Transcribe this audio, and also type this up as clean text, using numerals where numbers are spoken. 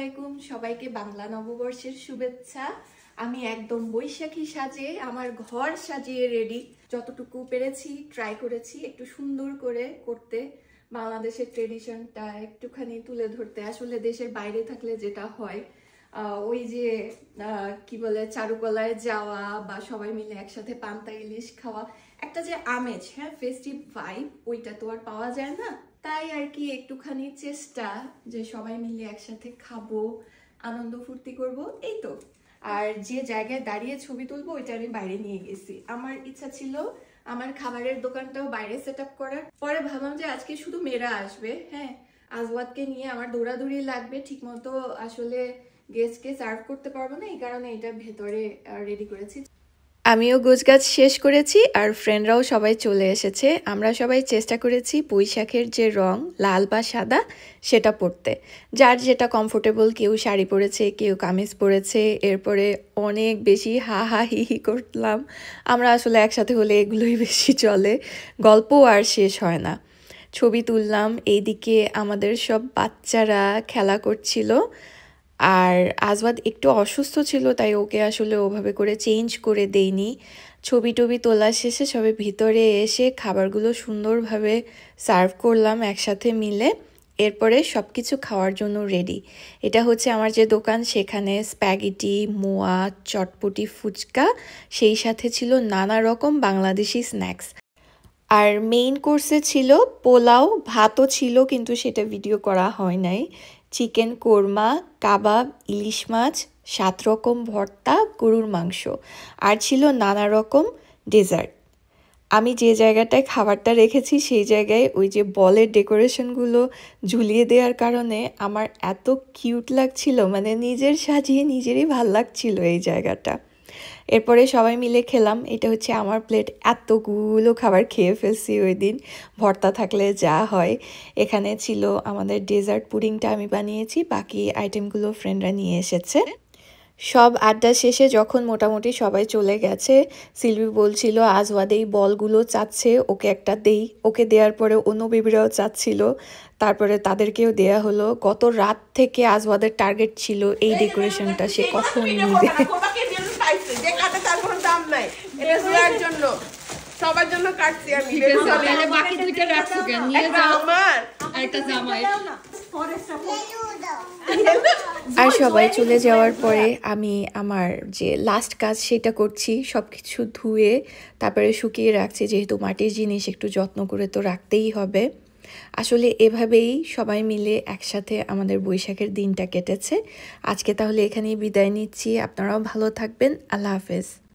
আলাইকুম সবাইকে বাংলা নববর্ষের শুভেচ্ছা। আমি একদম বৈশাখী সাজে আমার ঘর সাজিয়ে রেডি। যতটুকু পেরেছি ট্রাই করেছি একটু সুন্দর করে করতে, বাংলাদেশের ট্রেডিশনটা একটুখানি তুলে ধরতে। আসলে দেশের বাইরে থাকলে যেটা হয় ওই যে কি বলে চারুকলায় যাওয়া বা সবাই মিলে একসাথে পান্তা ইলিশ খাওয়া, একটা যে আমেজ, হ্যাঁ ফেস্টিভ ভাইব, ওইটা তো আর পাওয়া যায় না। তাই আর কি একটুখানি চেষ্টা যে সবাই মিলে একসাথে খাবো, আনন্দ ফুর্তি করব, এই তো। আর যে জায়গায় দাঁড়িয়ে ছবি তুলবো ওইটা আমি বাইরে নিয়ে গেছি। আমার ইচ্ছা ছিল আমার খাবারের দোকানটাও বাইরে সেট আপ করার। পরে ভাবলাম যে আজকে শুধু মেয়েরা আসবে, হ্যাঁ আজওয়াদকে নিয়ে আমার দৌড়াদৌড়ি লাগবে, ঠিক মতো আসলে গেস্টকে সার্ভ করতে পারবো না, এই কারণে এটা ভেতরে রেডি করেছি। আমিও গোছগাছ শেষ করেছি আর ফ্রেন্ডরাও সবাই চলে এসেছে। আমরা সবাই চেষ্টা করেছি বৈশাখের যে রং লাল বা সাদা সেটা পরতে, যার যেটা কমফোর্টেবল। কেউ শাড়ি পরেছে, কেউ কামিজ পরেছে। এরপরে অনেক বেশি হা হা হি হি করলাম আমরা। আসলে একসাথে হলে এগুলোই বেশি চলে, গল্প আর শেষ হয় না। ছবি তুললাম, এইদিকে আমাদের সব বাচ্চারা খেলা করছিল। আর আজওয়াদ একটু অসুস্থ ছিল, তাই ওকে আসলে ওভাবে করে চেঞ্জ করে দেইনি। ছবি টবি তোলা শেষে সবে ভিতরে এসে খাবারগুলো সুন্দরভাবে সার্ভ করলাম একসাথে মিলে। এরপরে সব কিছু খাওয়ার জন্য রেডি। এটা হচ্ছে আমার যে দোকান, সেখানে স্প্যাগেটি, মোয়া, চটপটি, ফুচকা, সেই সাথে ছিল নানা রকম বাংলাদেশি স্ন্যাক্স। আর মেইন কোর্সে ছিল পোলাও, ভাতও ছিল কিন্তু সেটা ভিডিও করা হয় নাই। চিকেন কোরমা, কাবাব, ইলিশ মাছ, 7 রকম ভর্তা, গরুর মাংস, আর ছিল নানা রকম ডেজার্ট। আমি যে জায়গাটায় খাবারটা রেখেছি সেই জায়গায় ওই যে বলের ডেকোরেশনগুলো ঝুলিয়ে দেওয়ার কারণে আমার এত কিউট লাগছিল, মানে নিজের সাজিয়ে নিজেরই ভাল লাগছিল এই জায়গাটা। এরপরে সবাই মিলে খেলাম। এটা হচ্ছে আমার প্লেট, এতগুলো খাবার খেয়ে ফেলছি ওই দিন, ভর্তা থাকলে যা হয়। এখানে ছিল আমাদের ডেজার্ট পুডিংটা আমি বানিয়েছি, বাকি আইটেমগুলো ফ্রেন্ডরা নিয়ে এসেছে। সব আড্ডা শেষে যখন মোটামুটি সবাই চলে গেছে, সিলভি বলছিল আজওয়াদ এই বলগুলো চাচ্ছে, ওকে একটা দেই। ওকে দেওয়ার পরে অন্য বেবিরাও চাচ্ছিল, তারপরে তাদেরকেও দেয়া হলো। গত রাত থেকে আজওয়াদের টার্গেট ছিল এই ডেকোরেশনটা সে কখন নিবে। সবার জন্য কাটছি আমি। বাকি দুইটা রাখছো কেন? নিয়ে যাও। আমার আরেকটা জামাই। আর সবাই চলে যাওয়ার পরে আমি আমার যে লাস্ট কাজ সেটা করছি। সব কিছু ধুয়ে তারপরে শুকিয়ে রাখছি, যেহেতু মাটির জিনিস একটু যত্ন করে তো রাখতেই হবে। আসলে এভাবেই সবাই মিলে একসাথে আমাদের বৈশাখের দিনটা কেটেছে। আজকে তাহলে এখানেই বিদায় নিচ্ছি। আপনারাও ভালো থাকবেন। আল্লাহ হাফেজ।